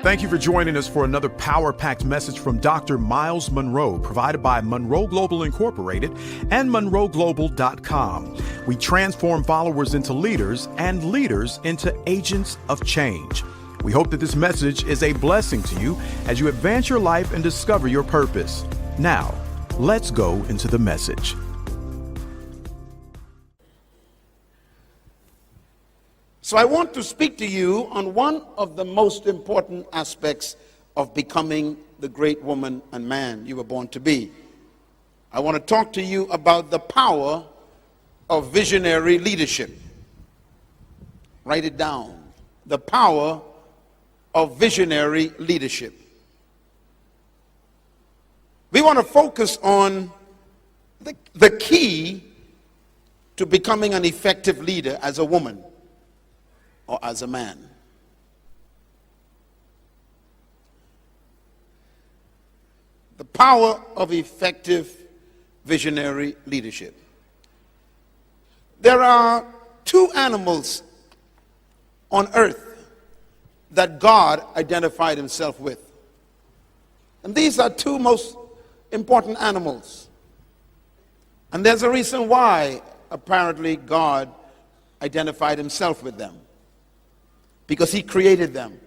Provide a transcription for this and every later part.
Thank you for joining us for another power-packed message from Dr. Myles Munroe, provided by Munroe Global Incorporated and MunroeGlobal.com. We transform followers into leaders and leaders into agents of change. We hope that this message is a blessing to you as you advance your life and discover your purpose. Now, let's go into the message. So I want to speak to you on one of the most important aspects of becoming the great woman and man you were born to be. I want to talk to you about the power of visionary leadership. Write it down. The power of visionary leadership. We want to focus on the key to becoming an effective leader as a woman or as a man. The power of effective visionary leadership. There are two animals on earth that God identified himself with. And these are two most important animals. And there's a reason why apparently God identified himself with them. Because he created them.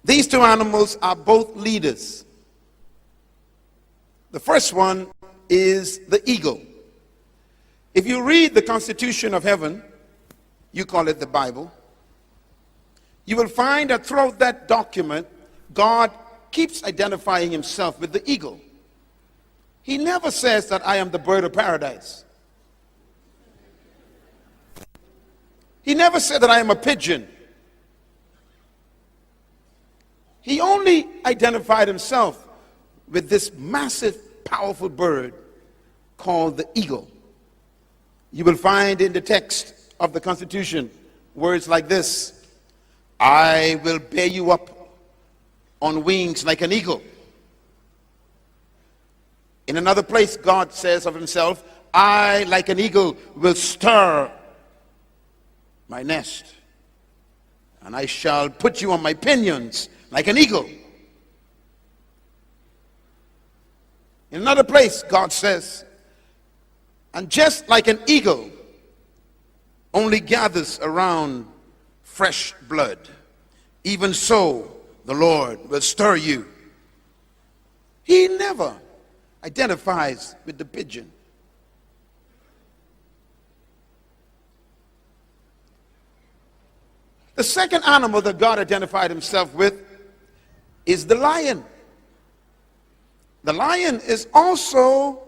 These two animals are both leaders. The first one is the eagle. If you read the Constitution of Heaven, you call it the Bible, you will find that throughout that document, God keeps identifying himself with the eagle. He never says that I am the bird of paradise. He never said that I am a pigeon. He only identified himself with this massive, powerful bird called the eagle. You will find in the text of the Constitution words like this: I will bear you up on wings like an eagle. In another place, God says of himself, I, like an eagle, will stir my nest, and I shall put you on my pinions like an eagle. In another place, God says, and just like an eagle only gathers around fresh blood, even so the Lord will stir you. He never identifies with the pigeon. The second animal that God identified himself with is the lion. The lion is also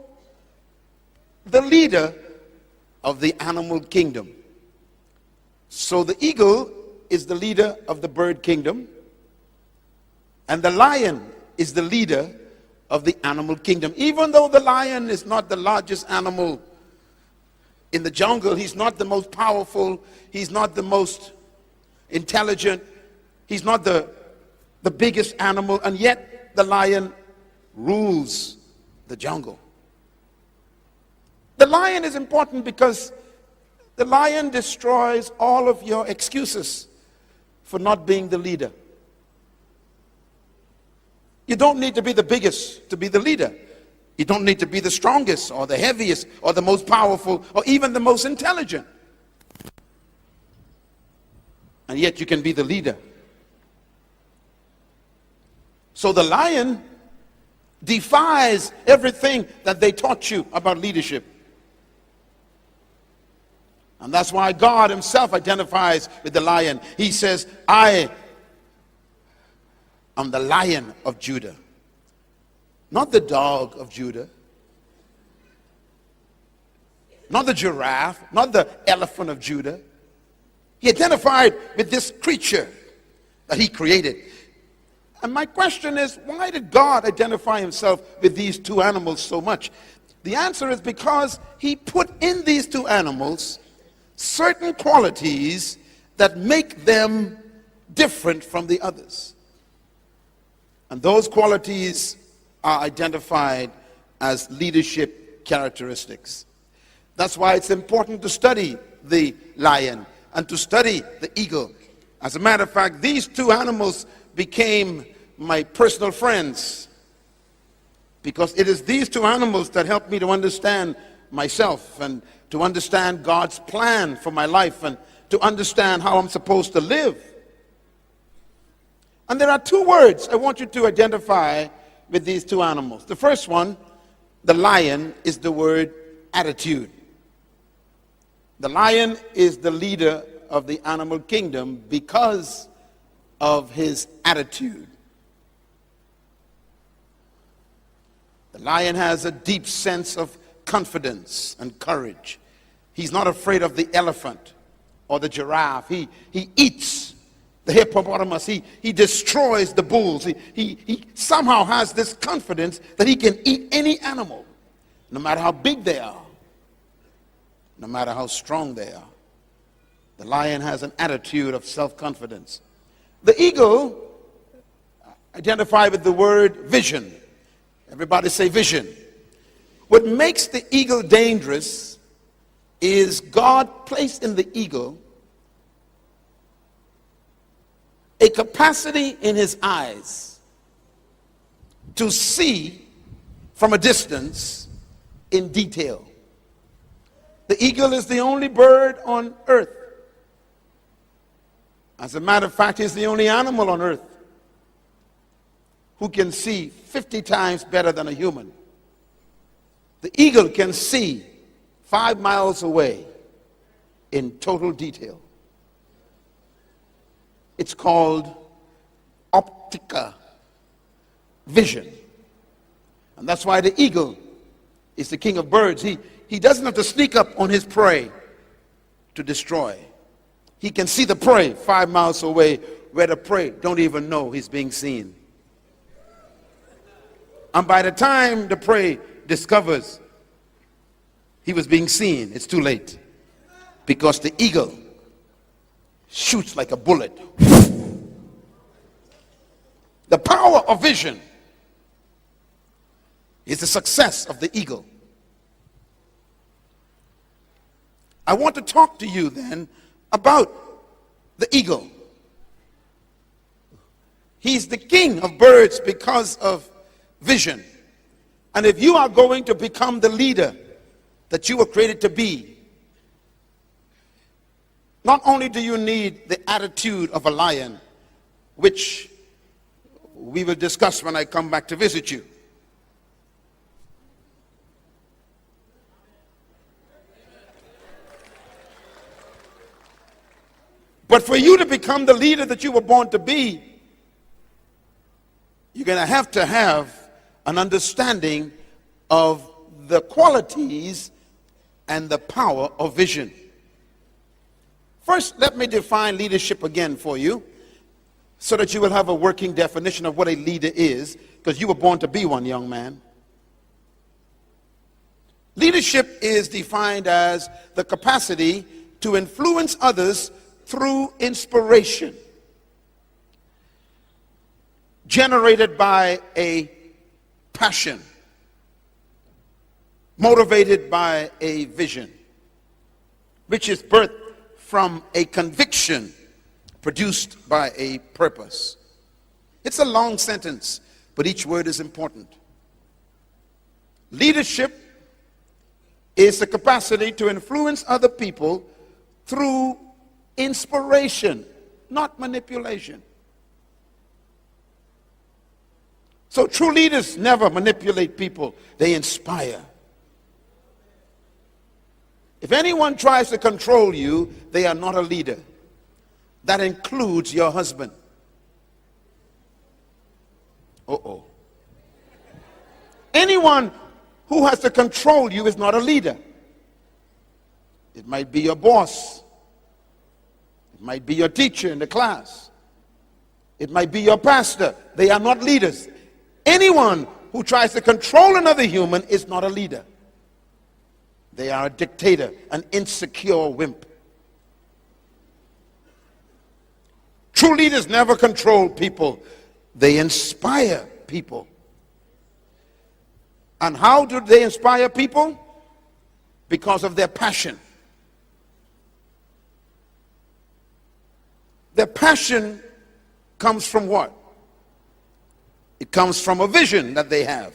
the leader of the animal kingdom. So the eagle is the leader of the bird kingdom, and the lion is the leader of the animal kingdom. Even though the lion is not the largest animal in the jungle, he's not the most powerful, he's not the most intelligent, he's not the biggest animal, and yet the lion rules the jungle. The lion is important because the lion destroys all of your excuses for not being the leader. You don't need to be the biggest to be the leader. You don't need to be the strongest or the heaviest or the most powerful or even the most intelligent. And yet you can be the leader. So the lion defies everything that they taught you about leadership. And that's why God himself identifies with the lion. He says, I am the Lion of Judah. Not the dog of Judah. Not the giraffe. Not the elephant of Judah. He identified with this creature that he created. And my question is, why did God identify himself with these two animals so much? The answer is because he put in these two animals certain qualities that make them different from the others. And those qualities are identified as leadership characteristics. That's why it's important to study the lion and to study the eagle As a matter of fact, these two animals became my personal friends, because it is these two animals that help me to understand myself and to understand God's plan for my life and to understand how I'm supposed to live. And there are two words I want you to identify with these two animals. The first one, the lion, is the word attitude. The lion is the leader of the animal kingdom because of his attitude. The lion has a deep sense of confidence and courage. He's not afraid of the elephant or the giraffe. He eats the hippopotamus. He destroys the bulls. He somehow has this confidence that he can eat any animal, no matter how big they are, no matter how strong they are. The lion has an attitude of self-confidence. The eagle, identified with the word vision. Everybody say vision. What makes the eagle dangerous is God placed in the eagle a capacity in his eyes to see from a distance in detail. The eagle is the only bird on earth. As a matter of fact, he's the only animal on earth who can see 50 times better than a human. The eagle can see 5 miles away in total detail. It's called optica vision. And that's why the eagle is the king of birds. He doesn't have to sneak up on his prey to destroy. He can see the prey 5 miles away where the prey don't even know he's being seen. And by the time the prey discovers he was being seen, it's too late, because the eagle shoots like a bullet. The power of vision is the success of the eagle. I want to talk to you then about the eagle. He's the king of birds because of vision. And if you are going to become the leader that you were created to be, not only do you need the attitude of a lion, which we will discuss when I come back to visit you, but for you to become the leader that you were born to be, you're going to have an understanding of the qualities and the power of vision. First, let me define leadership again for you so that you will have a working definition of what a leader is, because you were born to be one, young man. Leadership is defined as the capacity to influence others through inspiration generated by a passion, motivated by a vision, which is birthed from a conviction produced by a purpose. It's a long sentence, but each word is important. Leadership is the capacity to influence other people through inspiration, not manipulation. So true leaders never manipulate people, they inspire. If anyone tries to control you, they are not a leader. That includes your husband. Anyone who has to control you is not a leader. It might be your boss. It might be your teacher in the class. It might be your pastor. They are not leaders. Anyone who tries to control another human is not a leader. They are a dictator, an insecure wimp. True leaders never control people. They inspire people. And how do they inspire people? Because of their passion. Their passion comes from what? It comes from a vision that they have.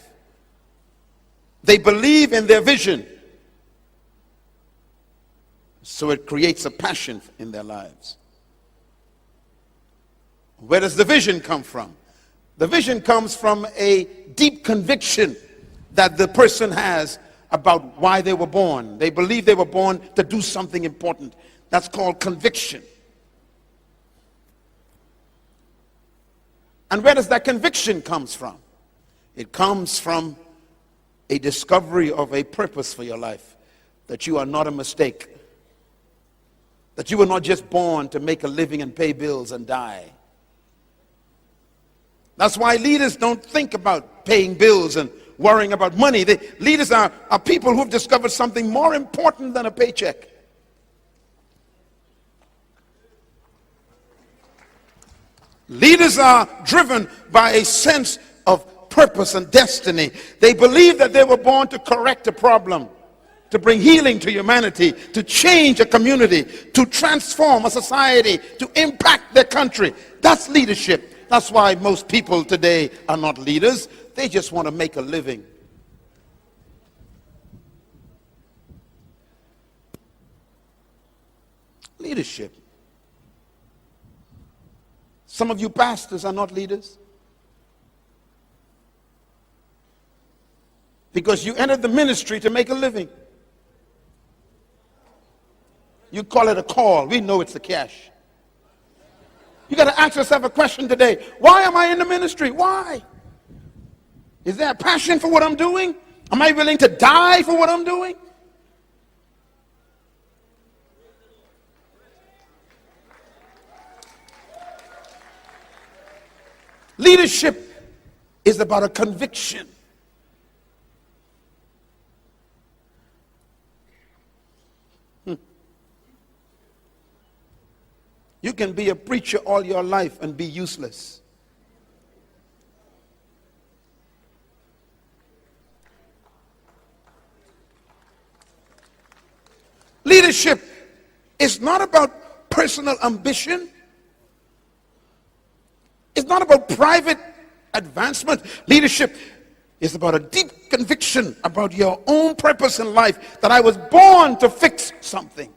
They believe in their vision. So it creates a passion in their lives. Where does the vision come from? The vision comes from a deep conviction that the person has about why they were born. They believe they were born to do something important. That's called conviction. And where does that conviction comes from? It comes from a discovery of a purpose for your life, that you are not a mistake, that you were not just born to make a living and pay bills and die. That's why leaders don't think about paying bills and worrying about money. Leaders are people who've discovered something more important than a paycheck. Leaders are driven by a sense of purpose and destiny. They believe that they were born to correct a problem, to bring healing to humanity, to change a community, to transform a society, to impact their country. That's leadership. That's why most people today are not leaders. They just want to make a living. Leadership. Some of you pastors are not leaders because you entered the ministry to make a living. You call it a call. We know it's a cash. You got to ask yourself a question today. Why am I in the ministry? Why? Is there a passion for what I'm doing? Am I willing to die for what I'm doing? Leadership is about a conviction. You can be a preacher all your life and be useless. Leadership is not about personal ambition. It's not about private advancement. Leadership is about a deep conviction about your own purpose in life, that I was born to fix something.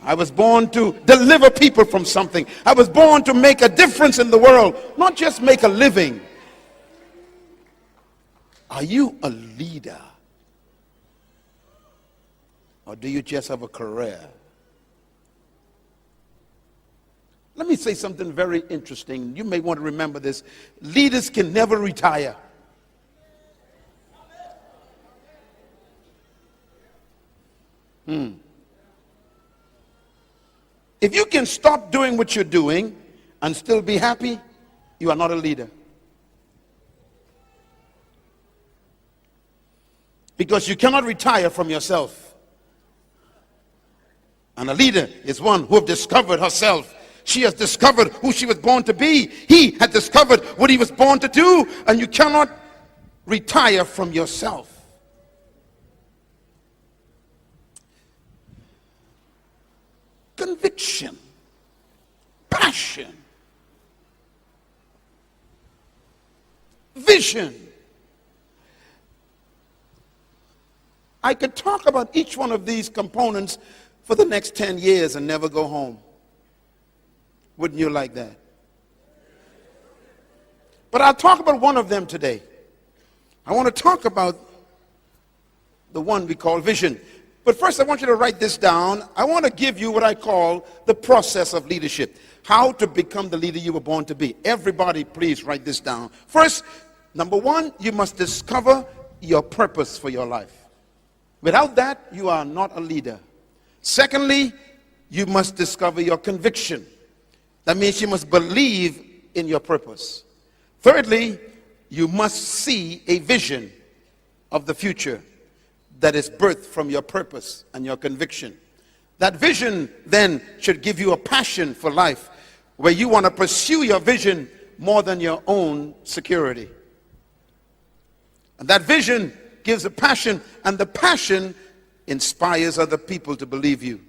I was born to deliver people from something. I was born to make a difference in the world, not just make a living. Are you a leader? Or do you just have a career? Let me say something very interesting. You may want to remember this. Leaders can never retire. If you can stop doing what you're doing and still be happy, you are not a leader. Because you cannot retire from yourself. And a leader is one who has discovered herself. She has discovered who she was born to be. He had discovered what he was born to do. And you cannot retire from yourself. Conviction, passion, vision. I could talk about each one of these components for the next 10 years and never go home. Wouldn't you like that? But I'll talk about one of them today. I want to talk about the one we call vision. But first I want you to write this down. I want to give you what I call the process of leadership. How to become the leader you were born to be. Everybody please write this down. First, number one, you must discover your purpose for your life. Without that, you are not a leader. Secondly, you must discover your conviction. That means you must believe in your purpose. Thirdly, you must see a vision of the future that is birthed from your purpose and your conviction. That vision then should give you a passion for life, where you want to pursue your vision more than your own security. And that vision gives a passion, and the passion inspires other people to believe you.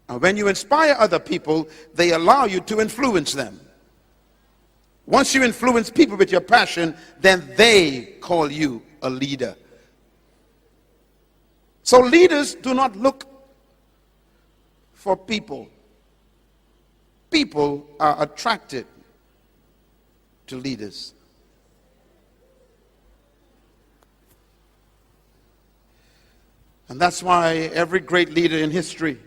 And when you inspire other people, they allow you to influence them. Once you influence people with your passion, then they call you a leader. So leaders do not look for people. People are attracted to leaders. And that's why every great leader in history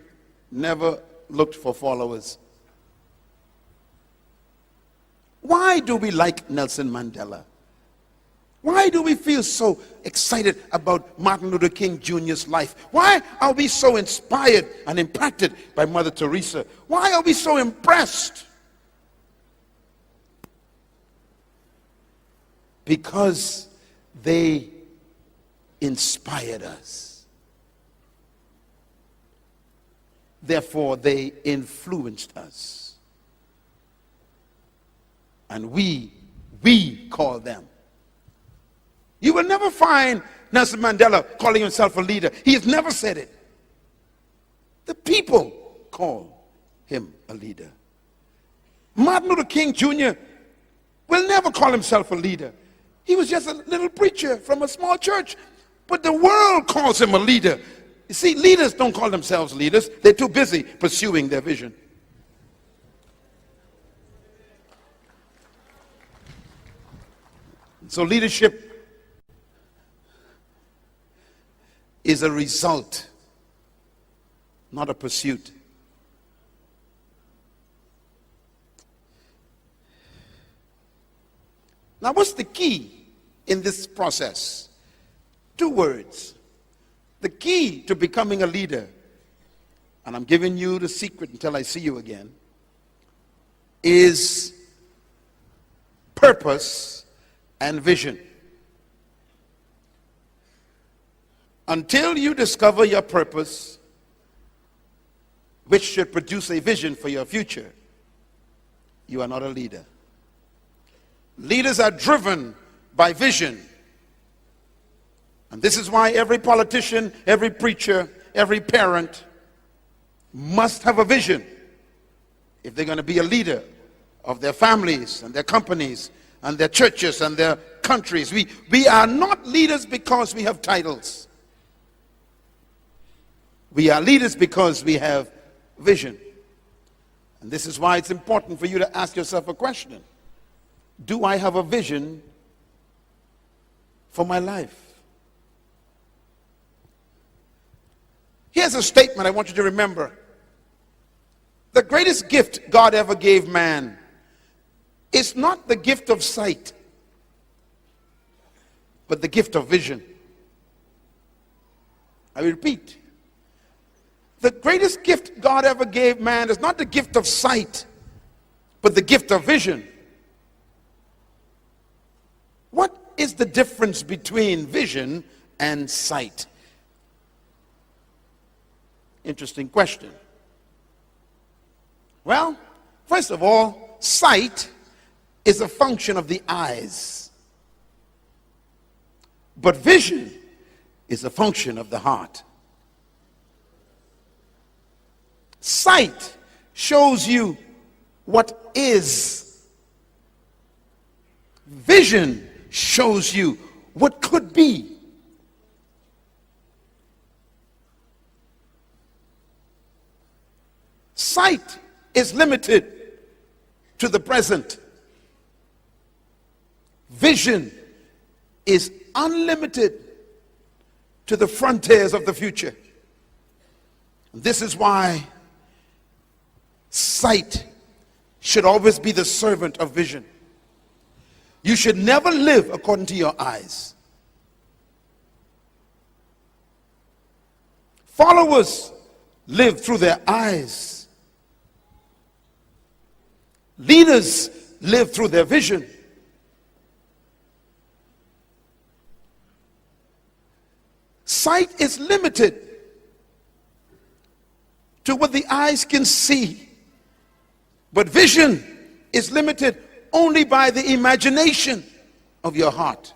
never looked for followers. Why do we like Nelson Mandela? Why do we feel so excited about Martin Luther King Jr.'s life? Why are we so inspired and impacted by Mother Teresa? Why are we so impressed? Because they inspired us. Therefore, they influenced us. And we call them. You will never find Nelson Mandela calling himself a leader. He has never said it. The people call him a leader. Martin Luther King Jr. will never call himself a leader. He was just a little preacher from a small church. But the world calls him a leader. You see, leaders don't call themselves leaders. They're too busy pursuing their vision. So leadership is a result, not a pursuit. Now, what's the key in this process? 2 words. The key to becoming a leader, and I'm giving you the secret until I see you again, is purpose and vision. Until you discover your purpose, which should produce a vision for your future, you are not a leader. Leaders are driven by vision. And this is why every politician, every preacher, every parent must have a vision if they're going to be a leader of their families and their companies and their churches and their countries. We are not leaders because we have titles. We are leaders because we have vision. And this is why it's important for you to ask yourself a question. Do I have a vision for my life? Here's a statement I want you to remember. The greatest gift God ever gave man is not the gift of sight, but the gift of vision. I repeat. The greatest gift God ever gave man is not the gift of sight, but the gift of vision. What is the difference between vision and sight? Interesting question. Well, first of all, sight is a function of the eyes. But vision is a function of the heart. Sight shows you what is. Vision shows you what could be. Sight is limited to the present. Vision is unlimited to the frontiers of the future. This is why sight should always be the servant of vision. You should never live according to your eyes. Followers live through their eyes. Leaders live through their vision. Sight is limited to what the eyes can see, but vision is limited only by the imagination of your heart.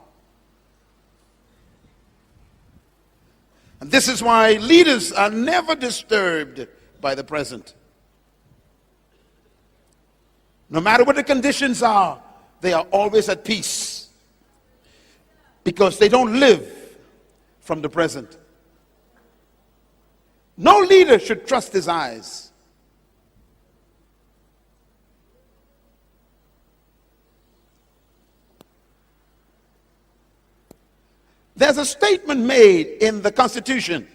And this is why leaders are never disturbed by the present. No matter what the conditions are, they are always at peace because they don't live from the present. No leader should trust his eyes. There's a statement made in the Constitution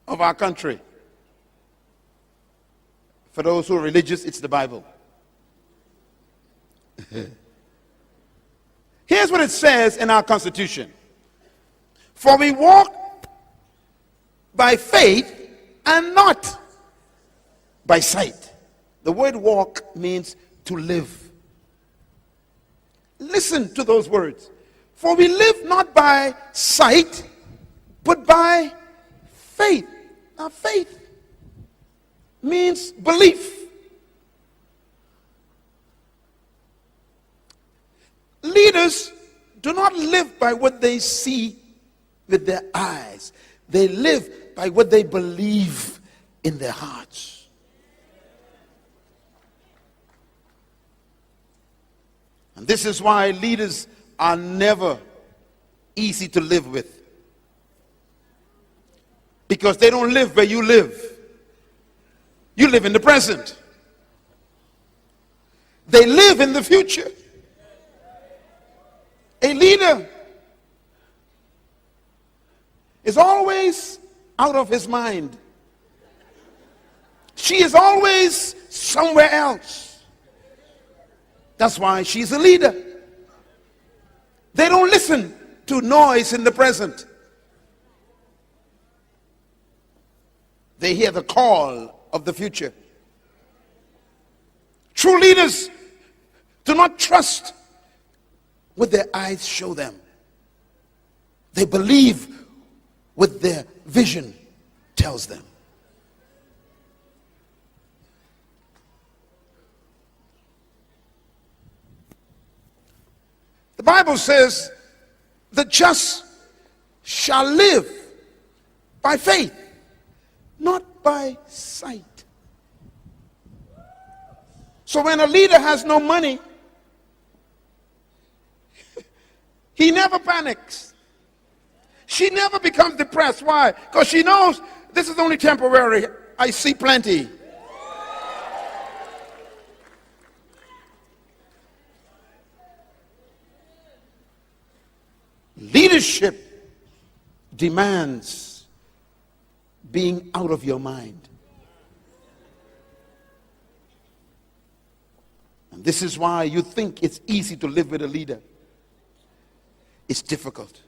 of our country. For those who are religious, it's the Bible. Here's what it says in our Constitution. For we walk by faith and not by sight. The word walk means to live. Listen to those words. For we live not by sight, but by faith. Now, faith means belief. Leaders do not live by what they see with their eyes. They live by what they believe in their hearts. And this is why leaders are never easy to live with. Because they don't live where you live. You live in the present. They live in the future. A leader is always out of his mind. She is always somewhere else. That's why she's a leader. They don't listen to noise in the present. They hear the call of the future. True leaders do not trust what their eyes show them. They believe what their vision tells them. The Bible says, the just shall live by faith, not by sight. So when a leader has no money, he never panics. She never becomes depressed. Why? Because she knows this is only temporary. I see plenty. Leadership demands being out of your mind. And this is why you think it's easy to live with a leader. It's difficult.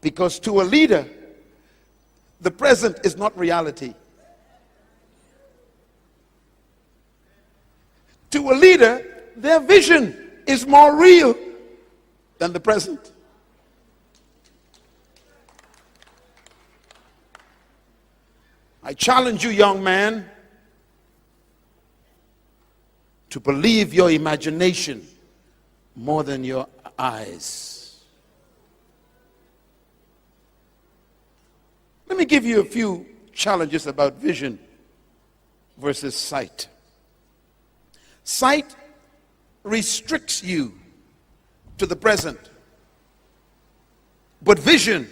Because to a leader, the present is not reality. To a leader, their vision is more real than the present. I challenge you, young man, to believe your imagination more than your eyes. Let me give you a few challenges about vision versus sight. Sight restricts you to the present, but vision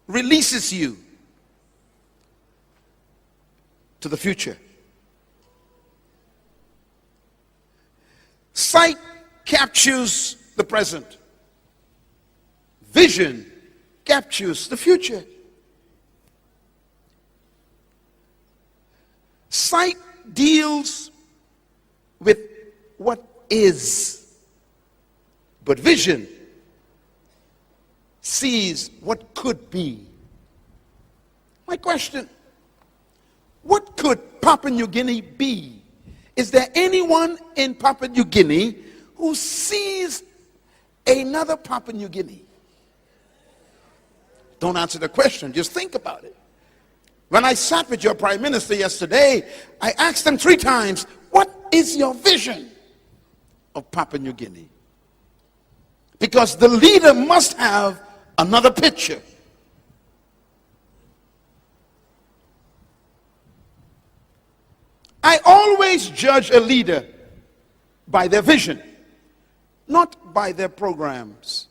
releases you to the future. Sight captures the present. Vision captures the future. Sight deals with what is, but vision sees what could be. My question, what could Papua New Guinea be? Is there anyone in Papua New Guinea who sees another Papua New Guinea? Don't answer the question, just think about it. When I sat with your prime minister yesterday, I asked him 3 times, what is your vision of Papua New Guinea? Because the leader must have another picture. always judge a leader by their vision, not by their programs.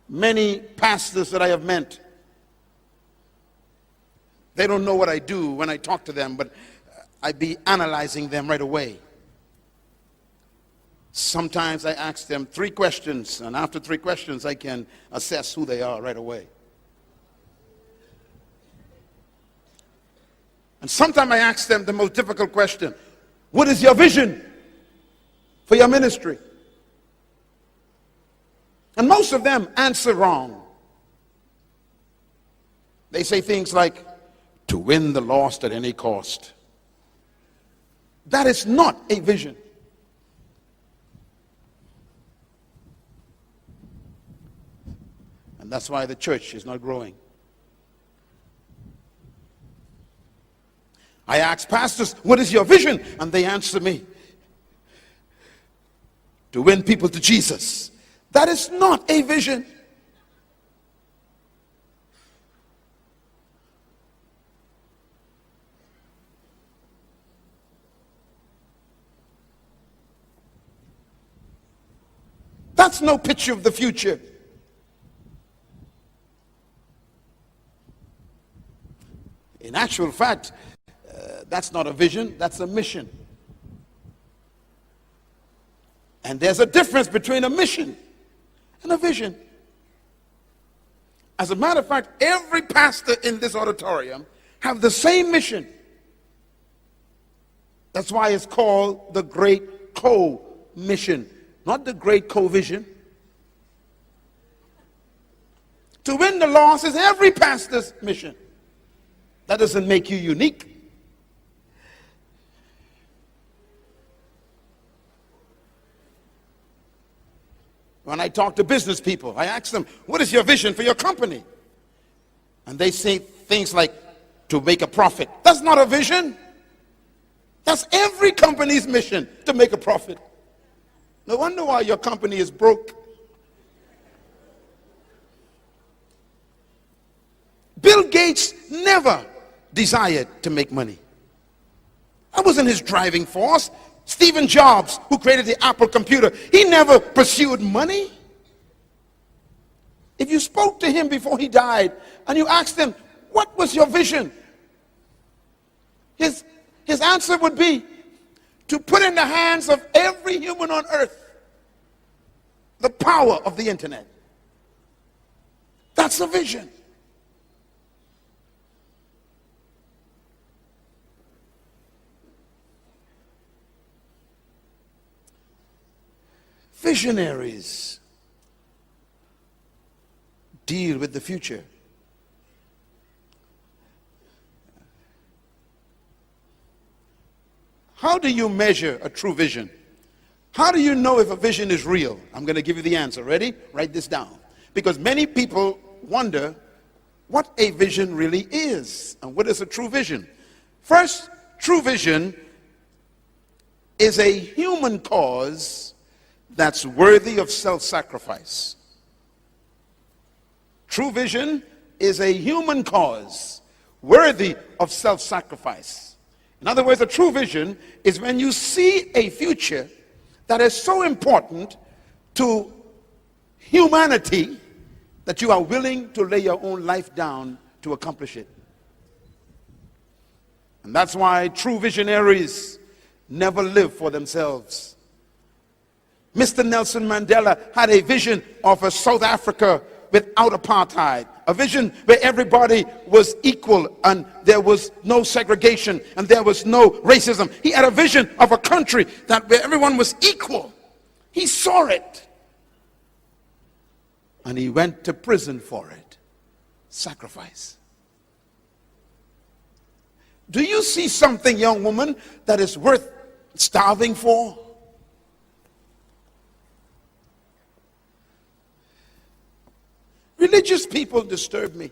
Many pastors that I have met, they don't know what I do when I talk to them, but I be analyzing them right away. Sometimes I ask them 3 questions, and after 3 questions, I can assess who they are right away. And sometimes I ask them the most difficult question: what is your vision for your ministry? And most of them answer wrong. They say things like, to win the lost at any cost. That is not a vision. And that's why the church is not growing. I ask pastors, what is your vision? And they answer me, to win people to Jesus. That is not a vision. That's no picture of the future. In actual fact, that's not a vision, that's a mission. And there's a difference between a mission and a vision. As a matter of fact, every pastor in this auditorium have the same mission. That's why it's called the Great Co-Mission, not the Great Co-Vision. To win the lost is every pastor's mission. That doesn't make you unique. When I talk to business people, I ask them, what is your vision for your company? And they say things like, to make a profit. That's not a vision. That's every company's mission, to make a profit. No wonder why your company is broke. Bill Gates never desired to make money. That wasn't his driving force. Steve Jobs, who created the Apple computer, he never pursued money. If you spoke to him before he died and you asked him, what was your vision? His answer would be to put in the hands of every human on earth the power of the internet. That's a vision. Visionaries deal with the future. How do you measure a true vision? How do you know if a vision is real? I'm going to give you the answer. Ready? Write this down. Because many people wonder what a vision really is and what is a true vision. First, true vision is a human cause that's worthy of self-sacrifice. True vision is a human cause worthy of self-sacrifice. In other words, a true vision is when you see a future that is so important to humanity that you are willing to lay your own life down to accomplish it. And that's why true visionaries never live for themselves. Mr. Nelson Mandela had a vision of a South Africa without apartheid, a vision where everybody was equal and there was no segregation and there was no racism. He had a vision of a country where everyone was equal. He saw it and he went to prison for it. Sacrifice. Do you see something, young woman, that is worth starving for? Religious people disturb me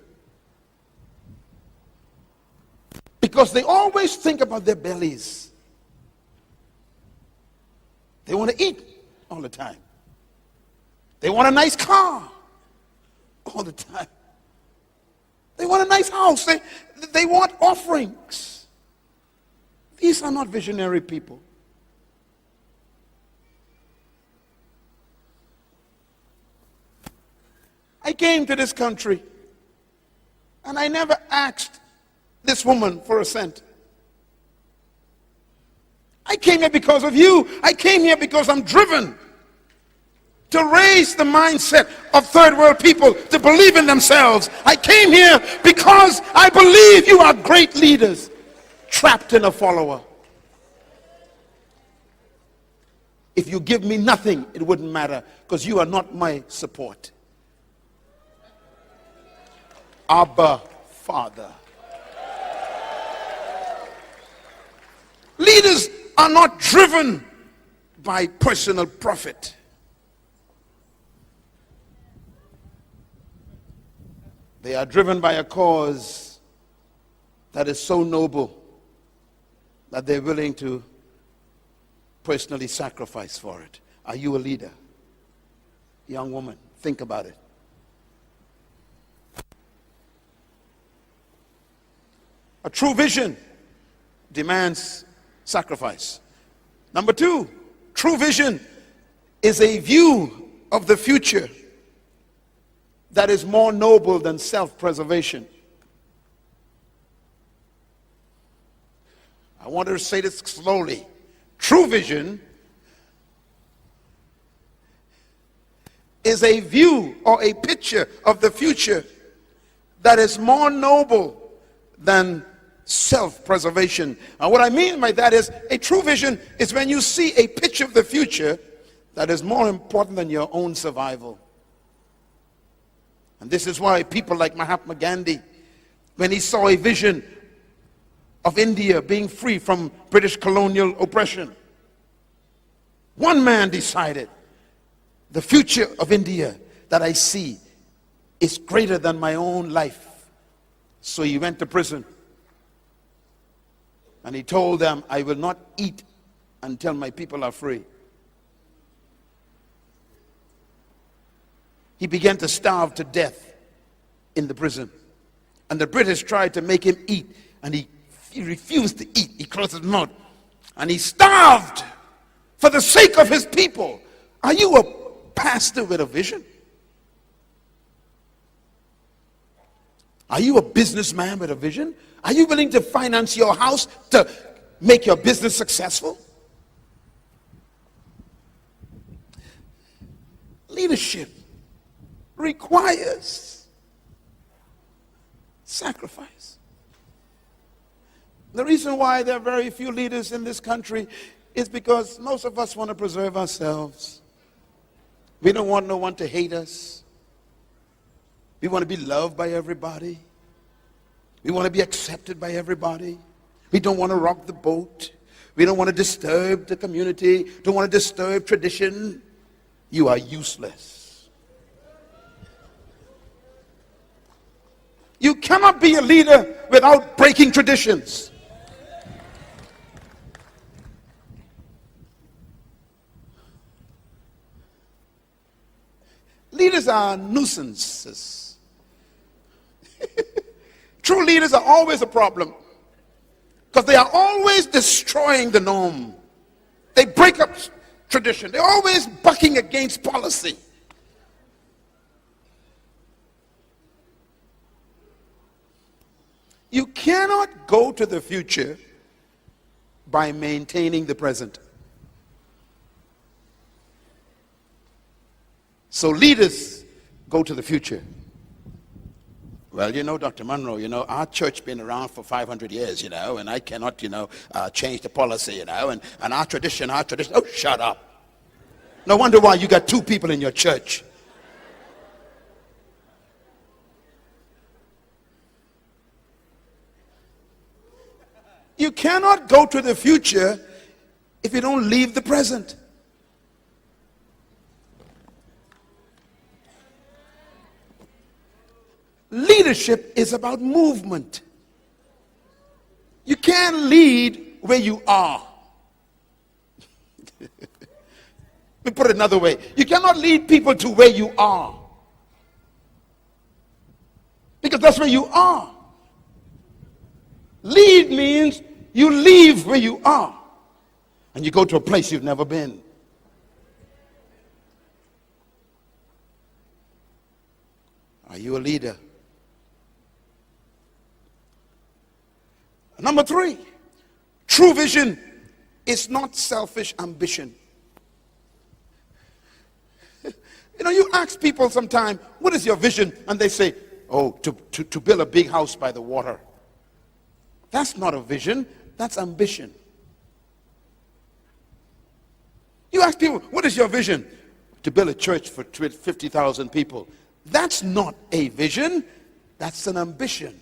because they always think about their bellies. They want to eat all the time. They want a nice car all the time. They want a nice house. They want offerings. These are not visionary people. I came to this country and I never asked this woman for a cent. I came here because of you. I came here because I'm driven to raise the mindset of third world people to believe in themselves. I came here because I believe you are great leaders trapped in a follower. If you give me nothing, it wouldn't matter because you are not my support. Abba, Father. Leaders are not driven by personal profit. They are driven by a cause that is so noble that they're willing to personally sacrifice for it. Are you a leader? Young woman, think about it. A true vision demands sacrifice. Number two, true vision is a view of the future that is more noble than self-preservation. I want to say this slowly. True vision is a view or a picture of the future that is more noble than self-preservation. And what I mean by that is a true vision is when you see a picture of the future that is more important than your own survival. And this is why people like Mahatma Gandhi, when he saw a vision of India being free from British colonial oppression, one man decided, the future of India that I see is greater than my own life. So he went to prison. And he told them, I will not eat until my people are free. He began to starve to death in the prison. And the British tried to make him eat. And he refused to eat. He closed his mouth. And he starved for the sake of his people. Are you a pastor with a vision? Are you a businessman with a vision? Are you willing to finance your house to make your business successful? Leadership requires sacrifice. The reason why there are very few leaders in this country is because most of us want to preserve ourselves. We don't want no one to hate us. We want to be loved by everybody. We want to be accepted by everybody. We don't want to rock the boat. We don't want to disturb the community. Don't want to disturb tradition. You are useless. You cannot be a leader without breaking traditions. Leaders are nuisances. True leaders are always a problem because they are always destroying the norm. They break up tradition. They're always bucking against policy. You cannot go to the future by maintaining the present. So leaders go to the future. Well, you know, Dr. Munroe, you know, our church been around for 500 years, you know, and I cannot, change the policy, you know, and our tradition, oh, shut up. No wonder why you got two people in your church. You cannot go to the future if you don't leave the present. Leadership is about movement. You can't lead where you are. Let me put it another way. You cannot lead people to where you are. because that's where you are. Lead means you leave where you are and you go to a place you've never been. Are you a leader? Number 3, true vision is not selfish ambition. You know, you ask people sometime, what is your vision? And they say, oh, to build a big house by the water. That's not a vision, that's ambition. You ask people, what is your vision? To build a church for 50,000 people. That's not a vision, that's an ambition.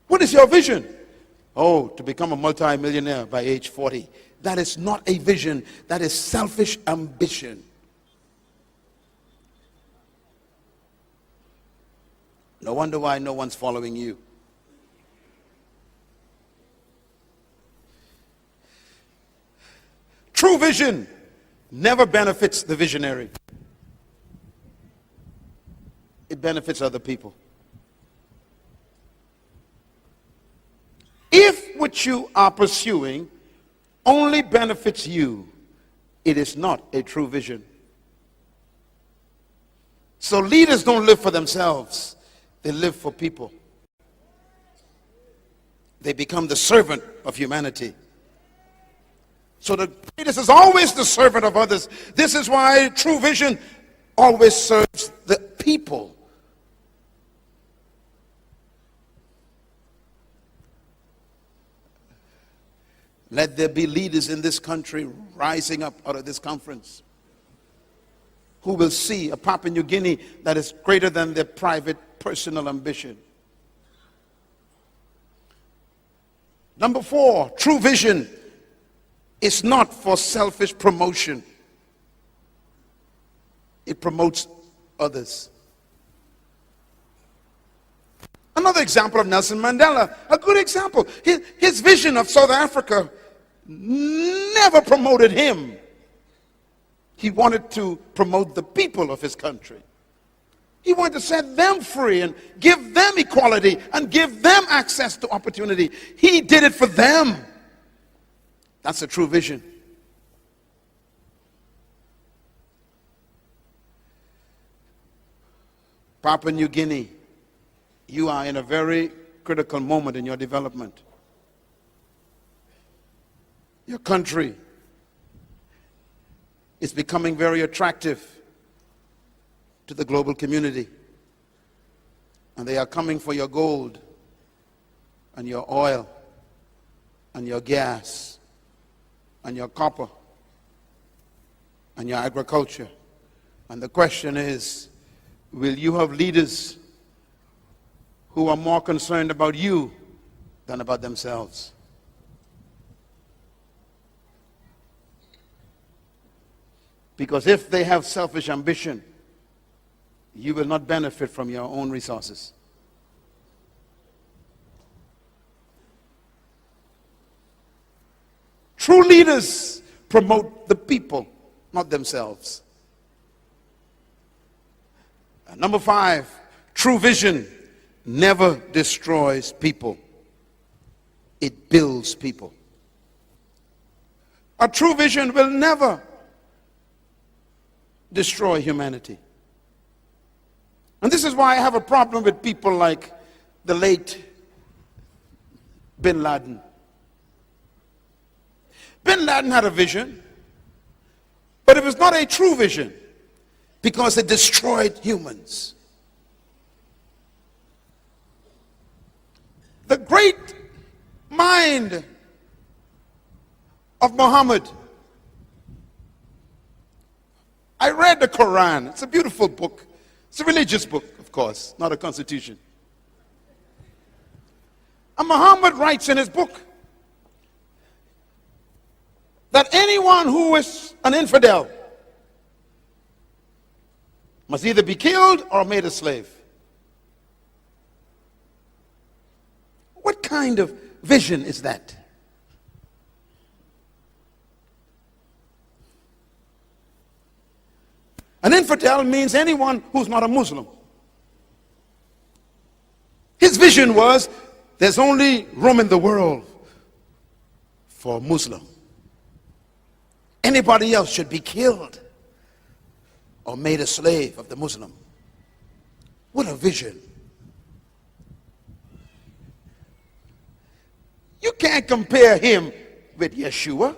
What is your vision? Oh, to become a multi-millionaire by age 40. That is not a vision, that is selfish ambition. No wonder why no one's following you. True vision never benefits the visionary. It benefits other people. If what you are pursuing only benefits you, it is not a true vision. So leaders don't live for themselves, they live for people. They become the servant of humanity. So the greatest is always the servant of others. This is why true vision always serves the people. Let there be leaders in this country rising up out of this conference who will see a Papua New Guinea that is greater than their private personal ambition. Number 4, true vision is not for selfish promotion. It promotes others. Another example of Nelson Mandela, a good example. His vision of South Africa never promoted him. He wanted to promote the people of his country. He wanted to set them free and give them equality and give them access to opportunity. He did it for them. That's a true vision. Papua New Guinea, you are in a very critical moment in your development. Your country is becoming very attractive to the global community. And they are coming for your gold and your oil and your gas and your copper and your agriculture. And the question is, will you have leaders who are more concerned about you than about themselves? Because if they have selfish ambition, you will not benefit from your own resources. True leaders promote the people, not themselves. And number 5, true vision never destroys people. It builds people. A true vision will never destroy humanity. And this is why I have a problem with people like the late Bin Laden. Bin Laden had a vision, but it was not a true vision because it destroyed humans. The great mind of Muhammad. I read the Quran. It's a beautiful book. It's a religious book, of course, not a constitution. And Muhammad writes in his book that anyone who is an infidel must either be killed or made a slave. What kind of vision is that? An infidel means anyone who's not a Muslim. His vision was, there's only room in the world for a Muslim. Anybody else should be killed or made a slave of the Muslim. What a vision. You can't compare him with Yeshua.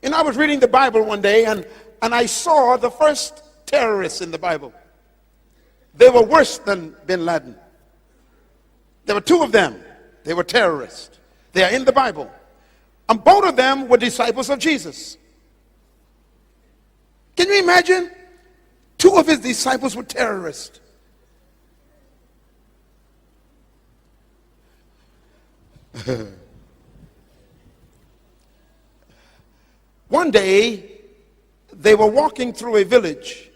And I was reading the Bible one day and I saw the first terrorists in the Bible. They were worse than bin Laden. There were two of them. They were terrorists. They are in the Bible. And both of them were disciples of Jesus. Can you imagine? Two of his disciples were terrorists. One day, they were walking through a village,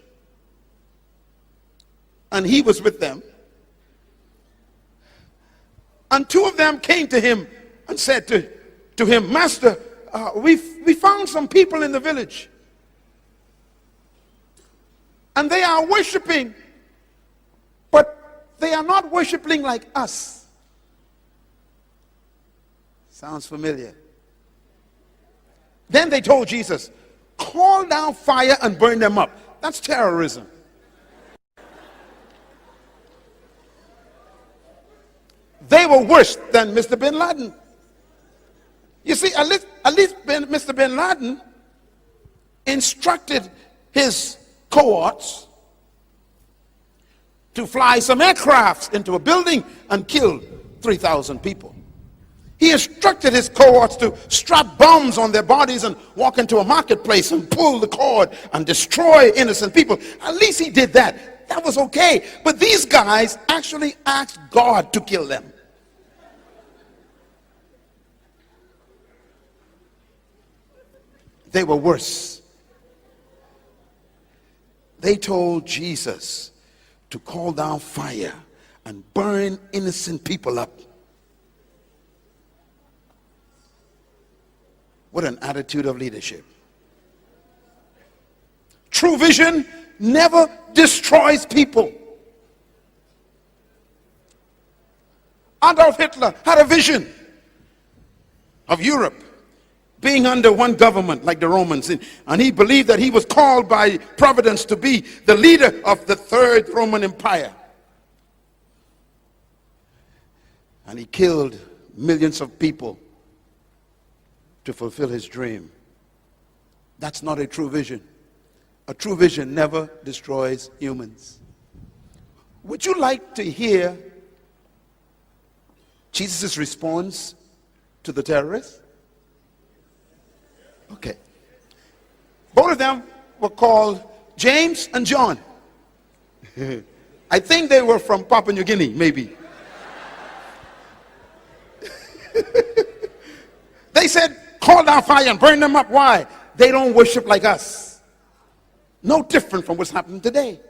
and he was with them. And two of them came to him and said to him, Master, we found some people in the village, and they are worshiping, but they are not worshiping like us. Sounds familiar. Then they told Jesus, call down fire and burn them up. That's terrorism. They were worse than Mr. Bin Laden. You see, at least Mr. Bin Laden instructed his cohorts to fly some aircrafts into a building and kill 3,000 people. He instructed his cohorts to strap bombs on their bodies and walk into a marketplace and pull the cord and destroy innocent people. At least he did that. That was okay. But these guys actually asked God to kill them. They were worse. They told Jesus to call down fire and burn innocent people up. What an attitude of leadership. True vision never destroys people. Adolf Hitler had a vision of Europe being under one government like the Romans, and he believed that he was called by providence to be the leader of the Third Roman Empire. And he killed millions of people to fulfill his dream. That's not a true vision. A true vision never destroys humans. Would you like to hear Jesus' response to the terrorists? Okay. Both of them were called James and John. I think they were from Papua New Guinea, maybe. They said, call down fire and burn them up. Why? They don't worship like us. No different from what's happening today.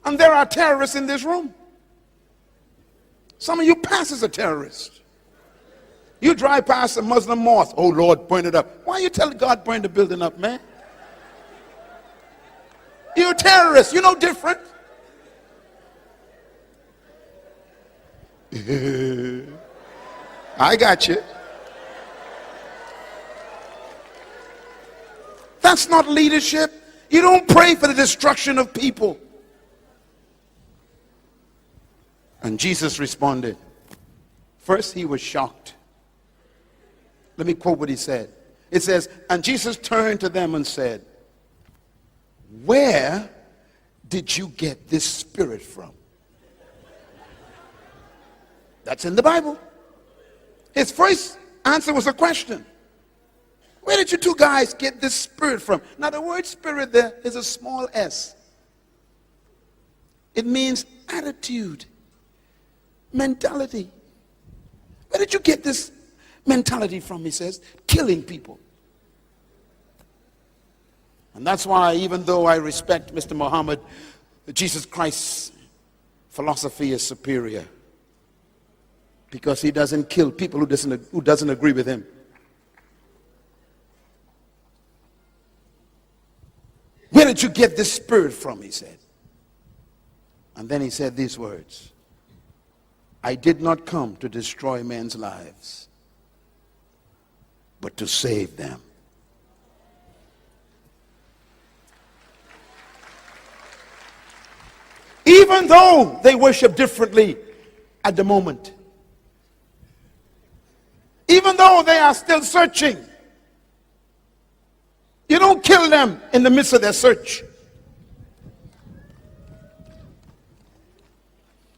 And there are terrorists in this room. Some of you pass as a terrorist. You drive past a Muslim mosque. Oh Lord, burn it up. Why are you telling God burn the building up, man? You're a terrorist. You're no different. I got you. That's not leadership. You don't pray for the destruction of people. And Jesus responded. First, he was shocked. Let me quote what he said. It says, and Jesus turned to them and said, where did you get this spirit from? That's in the Bible. His first answer was a question. Where did you two guys get this spirit from? Now the word spirit there is a small s. It means attitude, mentality. Where did you get this mentality from, he says? Killing people. And that's why, even though I respect Mr. Muhammad, Jesus Christ's philosophy is superior. because he doesn't kill people who doesn't agree with him. Where did you get this spirit from? He said. And then he said these words: I did not come to destroy men's lives, but to save them. Even though they worship differently at the moment, even though they are still searching, you don't kill them in the midst of their search.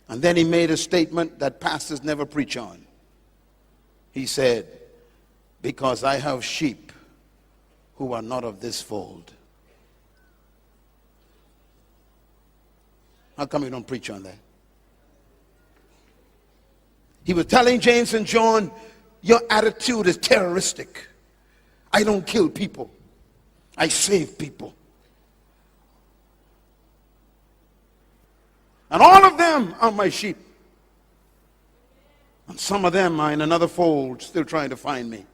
And then he made a statement that pastors never preach on. He said, because I have sheep who are not of this fold. How come you don't preach on that? He was telling James and John, your attitude is terroristic. I don't kill people. I save people. And all of them are my sheep. And some of them are in another fold, still trying to find me.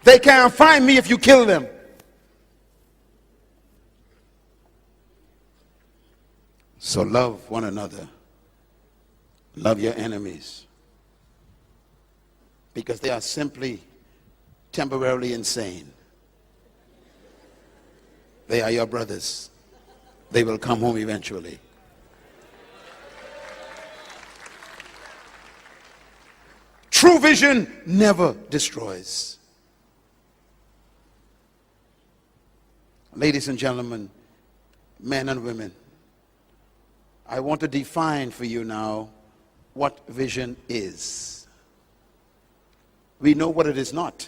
They can't find me if you kill them. So love one another. Love your enemies. Because they are simply temporarily insane. They are your brothers. They will come home eventually. True vision never destroys. Ladies and gentlemen, men and women, I want to define for you now what vision is. We know what it is not.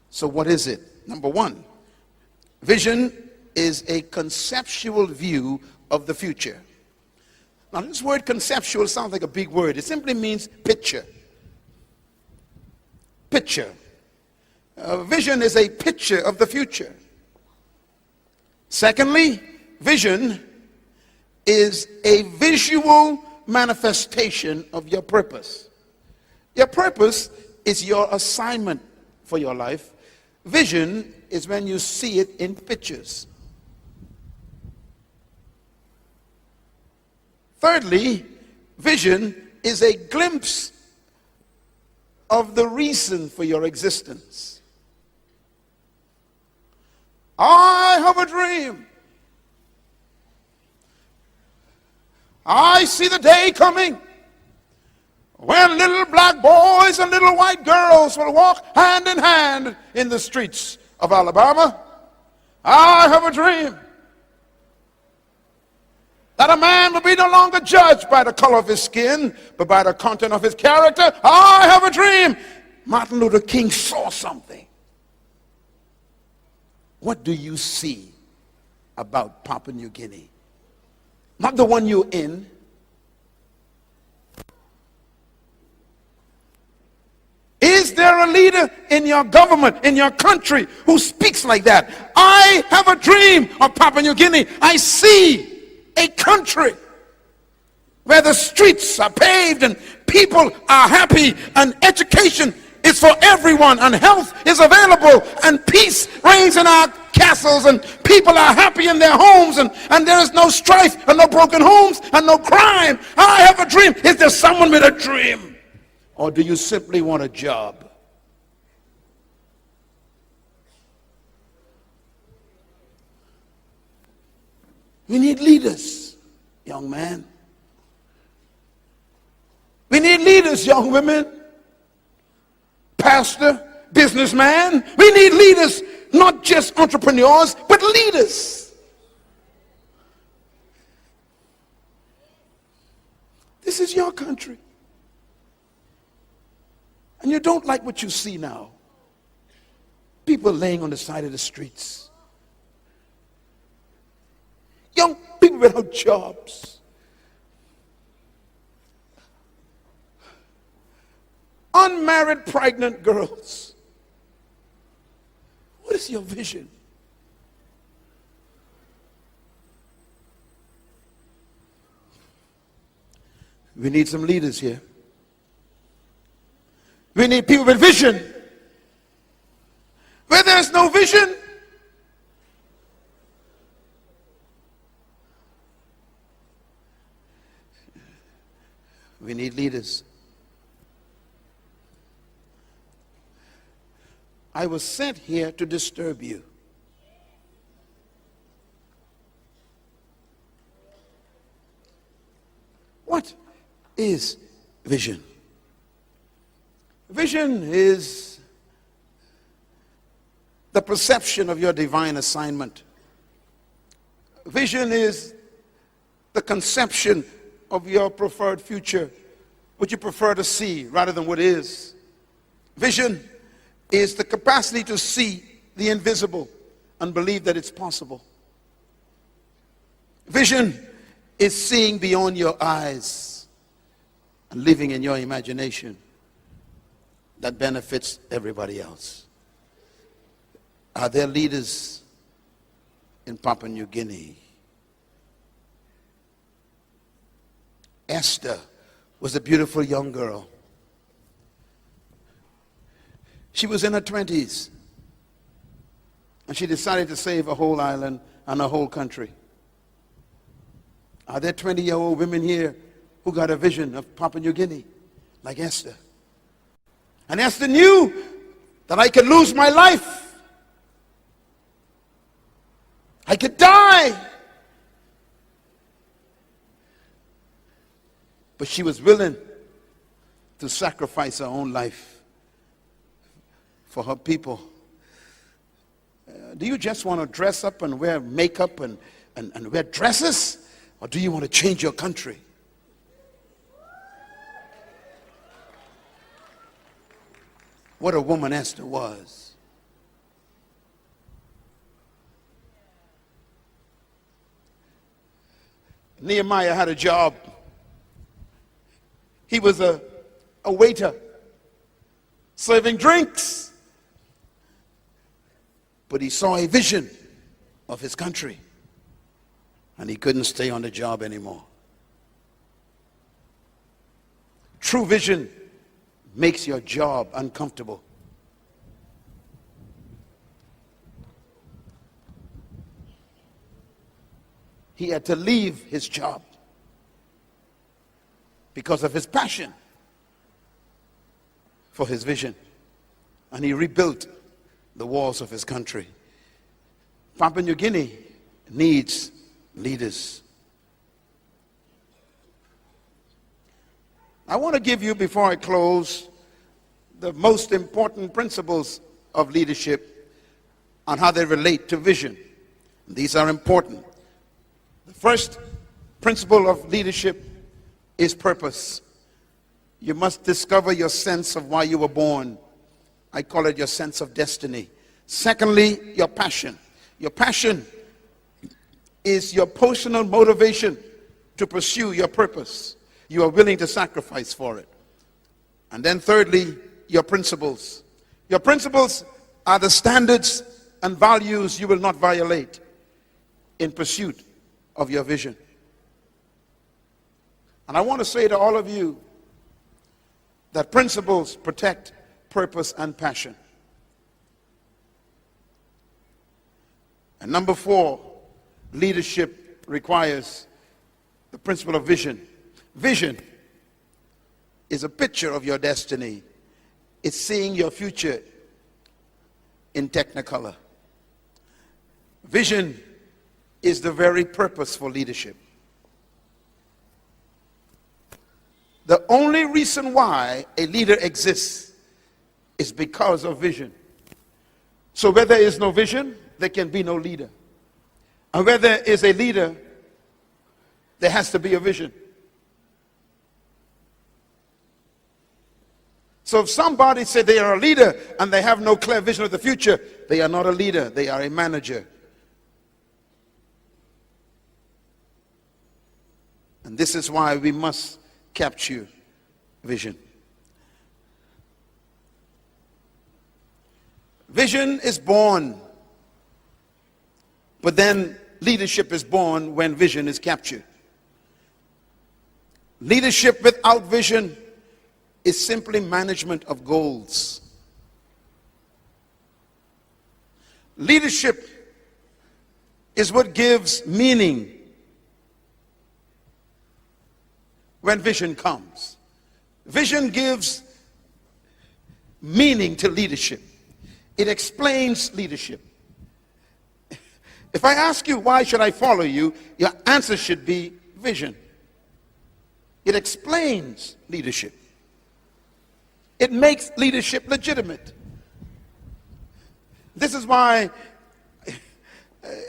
So what is it? Number one, vision is a conceptual view of the future. Now this word conceptual sounds like a big word. It simply means picture. Picture. Vision is a picture of the future. Secondly, vision is a visual manifestation of your purpose. Your purpose is your assignment for your life. Vision is when you see it in pictures. Thirdly, vision is a glimpse of the reason for your existence. I have a dream. I see the day coming when little black boys and little white girls will walk hand in hand in the streets of Alabama. I have a dream that a man will be no longer judged by the color of his skin, but by the content of his character. I have a dream. Martin Luther King saw something. What do you see about Papua New Guinea? Not the one you're in. Is there a leader in your government, in your country, who speaks like that? I have a dream of Papua New Guinea. I see a country where the streets are paved and people are happy and education is for everyone and health is available and peace reigns in our castles and people are happy in their homes and there is no strife and no broken homes and no crime. I have a dream. Is there someone with a dream? Or do you simply want a job? We need leaders, young man. We need leaders, young women. Pastor, businessman. We need leaders, not just entrepreneurs, but leaders. This is your country. And you don't like what you see now. People laying on the side of the streets. Young people without jobs. Unmarried pregnant girls. What is your vision? We need some leaders here. We need people with vision. Where there's no vision, we need leaders. I was sent here to disturb you. What is vision? Vision is the perception of your divine assignment. Vision is the conception of your preferred future, what you prefer to see rather than what is. Vision is the capacity to see the invisible and believe that it's possible. Vision is seeing beyond your eyes and living in your imagination that benefits everybody else. Are there leaders in Papua New Guinea? Esther was a beautiful young girl. She was in her 20s, and she decided to save a whole island and a whole country. Are there 20-year-old women here who got a vision of Papua New Guinea, like Esther? And Esther knew that I could lose my life. I could die. But she was willing to sacrifice her own life for her people. Do you just want to dress up and wear makeup and wear dresses? Or do you want to change your country? What a woman Esther was. Nehemiah had a job. He was a waiter, serving drinks. But he saw a vision of his country, and he couldn't stay on the job anymore. True vision makes your job uncomfortable. He had to leave his job because of his passion for his vision. And he rebuilt the walls of his country. Papua New Guinea needs leaders. I want to give you, before I close, the most important principles of leadership and how they relate to vision. These are important. The first principle of leadership is purpose. You must discover your sense of why you were born. I call it your sense of destiny. Secondly, your passion. Your passion is your personal motivation to pursue your purpose. You are willing to sacrifice for it. And then thirdly, your principles. Your principles are the standards and values you will not violate in pursuit of your vision. And I want to say to all of you that principles protect purpose and passion. And number 4, leadership requires the principle of vision. Vision is a picture of your destiny. It's seeing your future in technicolor. Vision is the very purpose for leadership. The only reason why a leader exists is because of vision. So where there is no vision, there can be no leader. And where there is a leader, there has to be a vision. So if somebody said they are a leader and they have no clear vision of the future, they are not a leader, they are a manager. And this is why we must capture vision. Vision is born, but then leadership is born when vision is captured. Leadership without vision is simply management of goals. Leadership is what gives meaning when vision comes. Vision gives meaning to leadership. It explains leadership. If I ask you, why should I follow you? Your answer should be vision. It explains leadership. It makes leadership legitimate. This is why,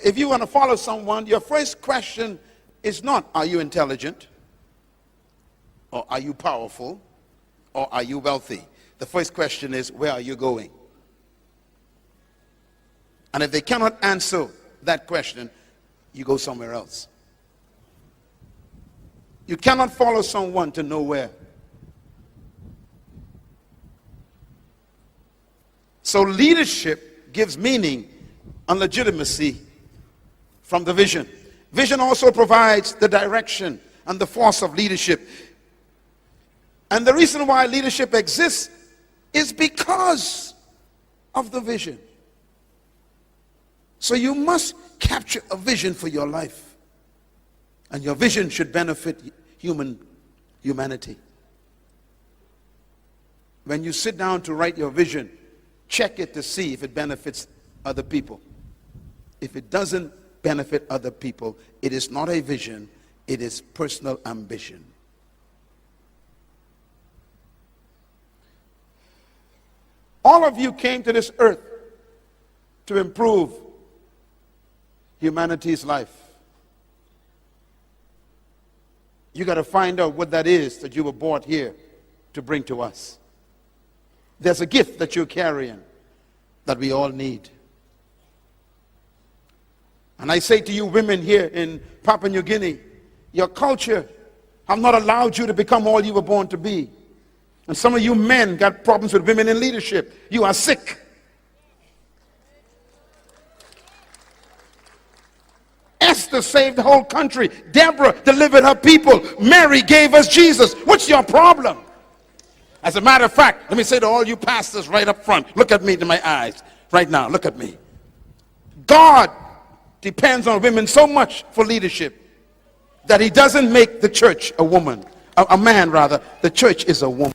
if you want to follow someone, your first question is not, are you intelligent? Or are you powerful? Or are you wealthy? The first question is, where are you going? And if they cannot answer that question, you go somewhere else. You cannot follow someone to nowhere. So leadership gives meaning and legitimacy from the vision. Vision also provides the direction and the force of leadership. And the reason why leadership exists is because of the vision. So you must capture a vision for your life. And your vision should benefit humanity. When you sit down to write your vision, check it to see if it benefits other people. If it doesn't benefit other people, it is not a vision, it is personal ambition. All of you came to this earth to improve humanity's life. You got to find out what that is that you were brought here to bring to us. There's a gift that you're carrying that we all need. And I say to you women here in Papua New Guinea, your culture have not allowed you to become all you were born to be. And some of you men got problems with women in leadership. You are sick. Esther saved the whole country. Deborah delivered her people. Mary gave us Jesus. What's your problem? As a matter of fact, let me say to all you pastors right up front, look at me in my eyes right now. Look at me. God depends on women so much for leadership that he doesn't make the church a woman, a man rather. The church is a woman.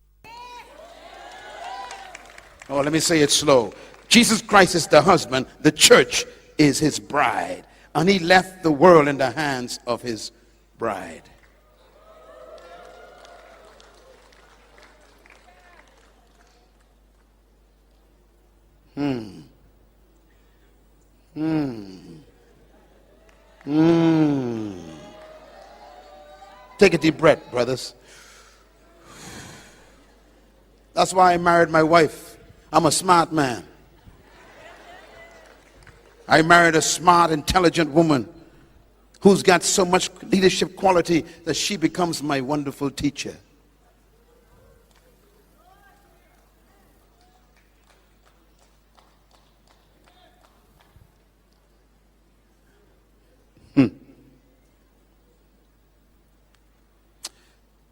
Oh, let me say it slow. Jesus Christ is the husband. The church is his bride. And he left the world in the hands of his bride. Take a deep breath, brothers. That's why I married my wife. I'm a smart man. I married a smart, intelligent woman who's got so much leadership quality that she becomes my wonderful teacher.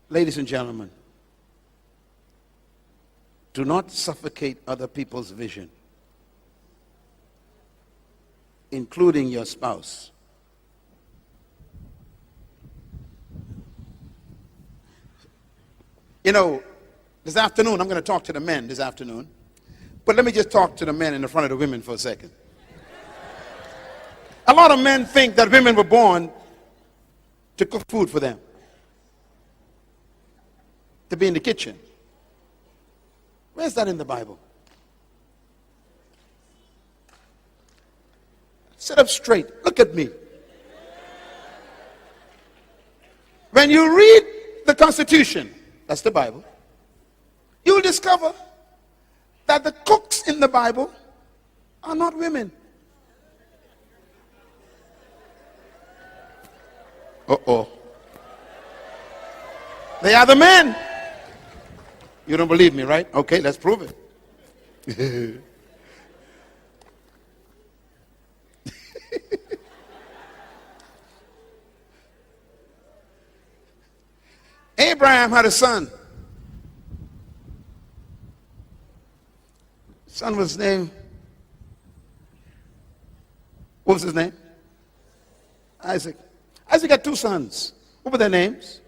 Ladies and gentlemen, do not suffocate other people's vision, including your spouse. You know, this afternoon, I'm going to talk to the men this afternoon. But let me just talk to the men in the front of the women for a second. A lot of men think that women were born to cook food for them, to be in the kitchen. Where's that in the Bible? Sit up straight. Look at me. When you read the Constitution, that's the Bible, you'll discover that the cooks in the Bible are not women. Uh-oh. They are the men. You don't believe me, right? Okay, let's prove it. Abraham had a son. Son was named, what was his name? Isaac. Isaac had two sons. What were their names?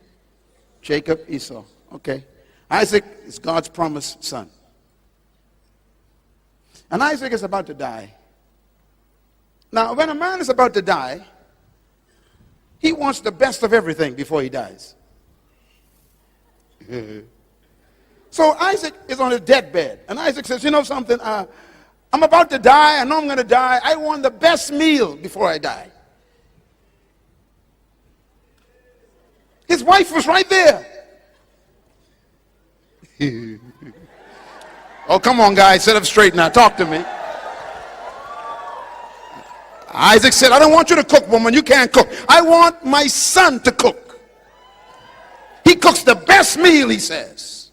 Jacob, Esau. Okay. Isaac is God's promised son. And Isaac is about to die. Now, when a man is about to die, he wants the best of everything before he dies. So Isaac is on his deathbed. And Isaac says, you know something? I'm about to die. I know I'm going to die. I want the best meal before I die. His wife was right there. Oh, come on, guys. Sit up straight now. Talk to me. Isaac said, I don't want you to cook, woman. You can't cook. I want my son to cook. He cooks the best meal, he says.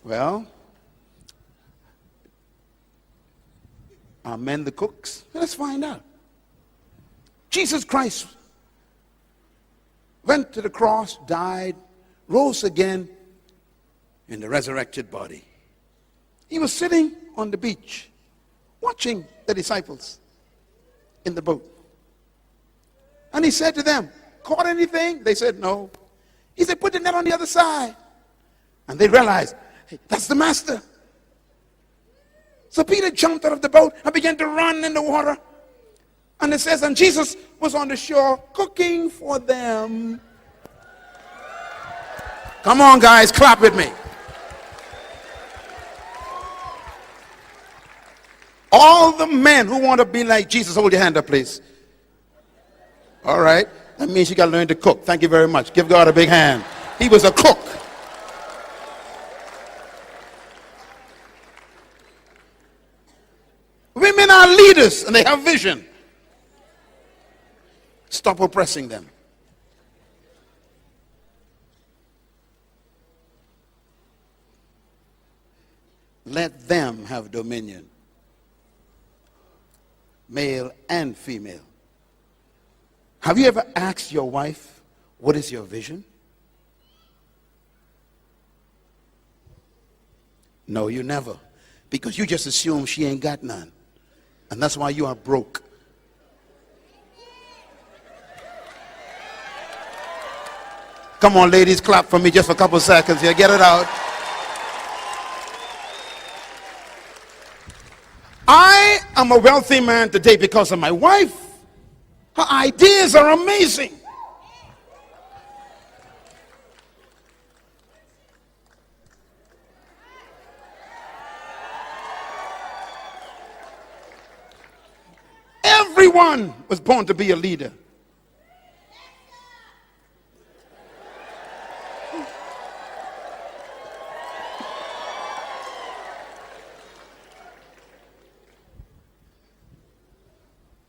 Well, are men the cooks? Let's find out. Jesus Christ went to the cross, died, rose again in the resurrected body. He was sitting on the beach watching the disciples in the boat. And he said to them, caught anything? They said, no. He said, put the net on the other side. And they realized, hey, that's the master. So Peter jumped out of the boat and began to run in the water. And it says, and Jesus was on the shore cooking for them. Come on, guys, clap with me. All the men who want to be like Jesus, hold your hand up, please. All right. That means you got to learn to cook. Thank you very much. Give God a big hand. He was a cook. Women are leaders and they have vision. Stop oppressing them. Let them have dominion. Male and female. Have you ever asked your wife, what is your vision? No, you never. Because you just assume she ain't got none. And that's why you are broke. Come on, ladies, clap for me just for a couple seconds here. Get it out. I am a wealthy man today because of my wife. Her ideas are amazing. Everyone was born to be a leader.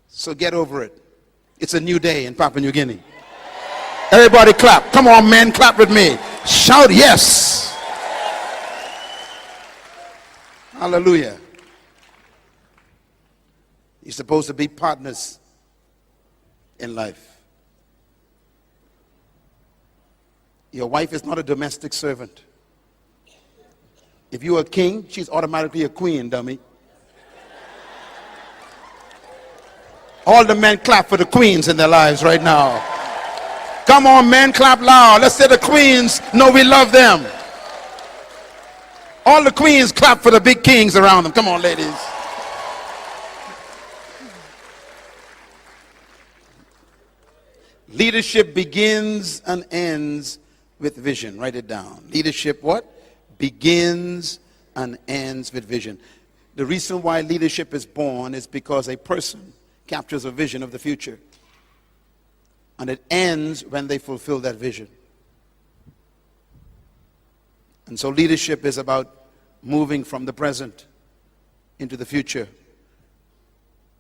So get over it. It's a new day in Papua New Guinea. Everybody clap. Come on, men, clap with me. Shout yes. Hallelujah. You're supposed to be partners in life. Your wife is not a domestic servant. If you're a king, she's automatically a queen, dummy. All the men clap for the queens in their lives right now. Come on, men, clap loud. Let's say the queens know we love them. All the queens clap for the big kings around them. Come on, ladies. Leadership begins and ends with vision. Write it down. Leadership what? Begins and ends with vision. The reason why leadership is born is because a person captures a vision of the future. And it ends when they fulfill that vision. And so leadership is about moving from the present into the future.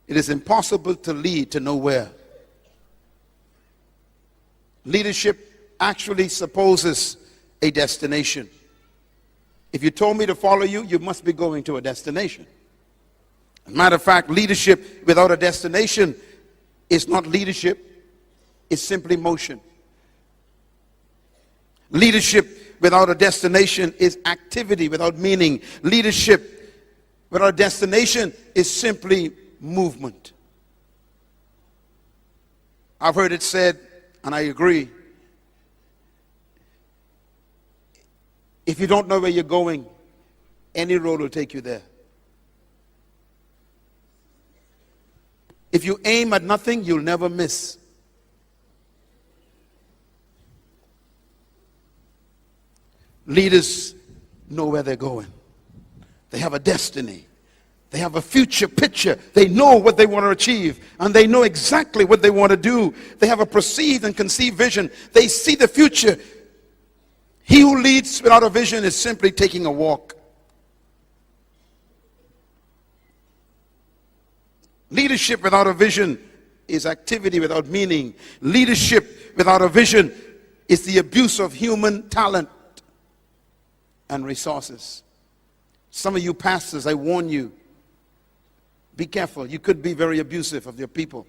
It is impossible to lead to nowhere. Leadership actually supposes a destination. If you told me to follow you, you must be going to a destination. As a matter of fact, leadership without a destination is not leadership, is simply motion. Leadership without a destination is activity without meaning. Leadership without a destination is simply movement. I've heard it said, and I agree, if you don't know where you're going, any road will take you there. If you aim at nothing, you'll never miss. Leaders know where they're going. They have a destiny. They have a future picture. They know what they want to achieve, and they know exactly what they want to do. They have a perceived and conceived vision. They see the future. He who leads without a vision is simply taking a walk. Leadership without a vision is activity without meaning. Leadership without a vision is the abuse of human talent and resources. Some of you pastors, I warn you, be careful. You could be very abusive of your people.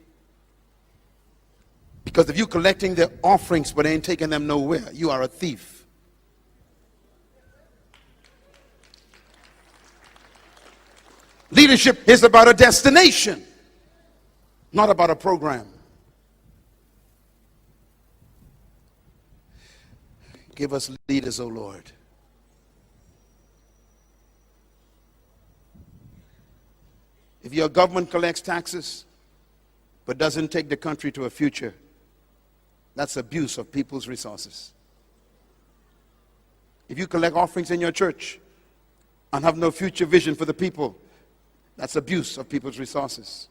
Because if you're collecting their offerings but ain't taking them nowhere, you are a thief. Leadership is about a destination, not about a program. Give us leaders, O Lord. If your government collects taxes but doesn't take the country to a future, that's abuse of people's resources. If you collect offerings in your church and have no future vision for the people, that's abuse of people's resources.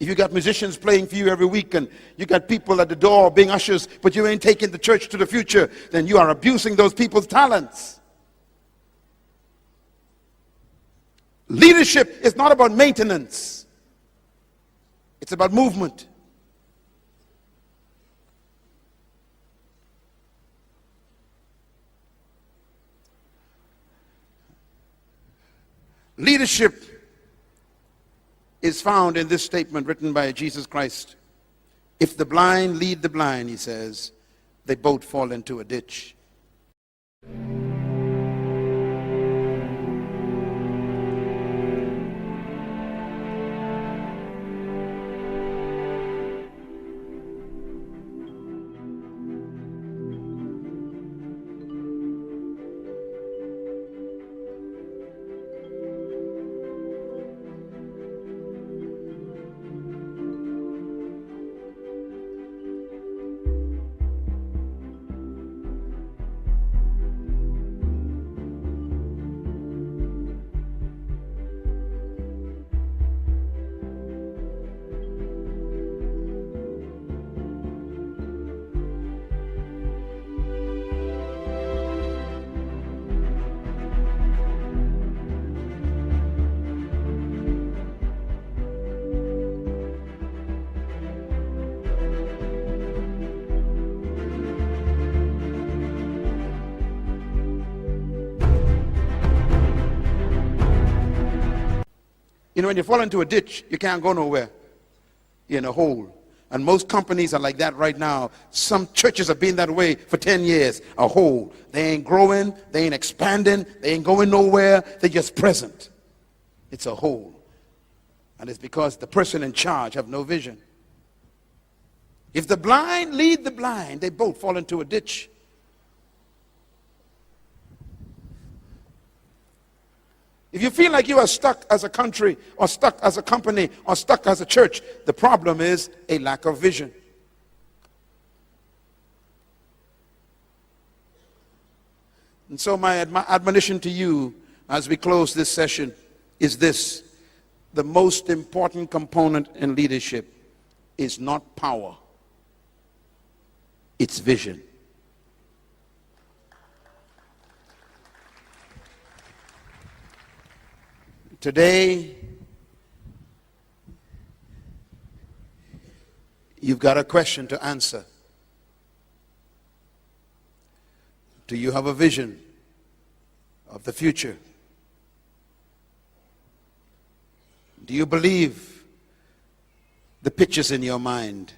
If you got musicians playing for you every week and you got people at the door being ushers, but you ain't taking the church to the future, then you are abusing those people's talents. Leadership is not about maintenance. It's about movement. Leadership is found in this statement written by Jesus Christ. If the blind lead the blind, he says, they both fall into a ditch. You know, when you fall into a ditch, you can't go nowhere. You're in a hole. And most companies are like that right now. Some churches have been that way for 10 years. A hole. They ain't growing. They ain't expanding. They ain't going nowhere. They're just present. It's a hole. And it's because the person in charge have no vision. If the blind lead the blind, they both fall into a ditch. If you feel like you are stuck as a country, or stuck as a company, or stuck as a church, the problem is a lack of vision. And so my admonition to you as we close this session is this: the most important component in leadership is not power, it's vision. Today, you've got a question to answer. Do you have a vision of the future? Do you believe the pictures in your mind?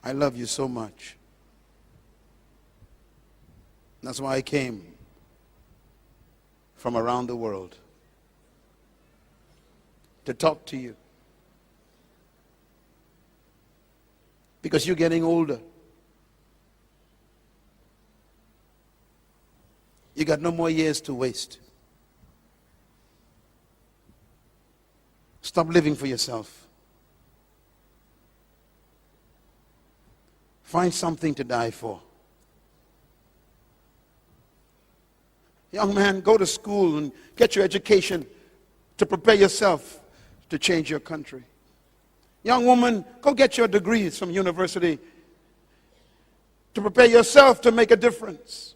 I love you so much. That's why I came from around the world to talk to you. Because you're getting older. You got no more years to waste. Stop living for yourself. Find something to die for. Young man, go to school and get your education to prepare yourself to change your country. Young woman, go get your degrees from university to prepare yourself to make a difference.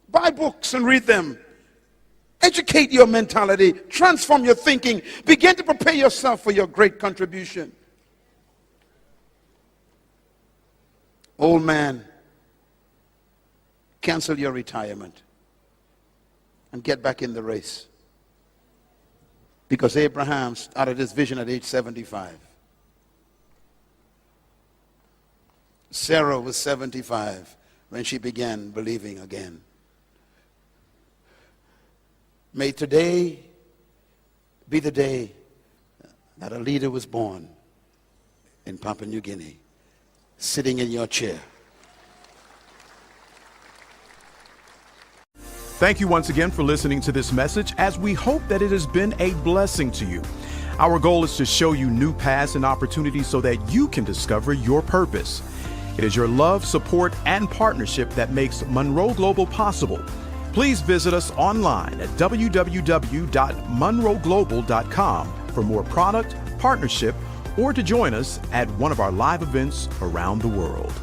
Buy books and read them. Educate your mentality. Transform your thinking. Begin to prepare yourself for your great contribution. Old man, cancel your retirement and get back in the race. Because Abraham started his vision at age 75. Sarah was 75 when she began believing again. May today be the day that a leader was born in Papua New Guinea, sitting in your chair. Thank you once again for listening to this message, as we hope that it has been a blessing to you. Our goal is to show you new paths and opportunities so that you can discover your purpose. It is your love, support, and partnership that makes Munroe Global possible. Please visit us online at www.munroeglobal.com for more product, partnership, or to join us at one of our live events around the world.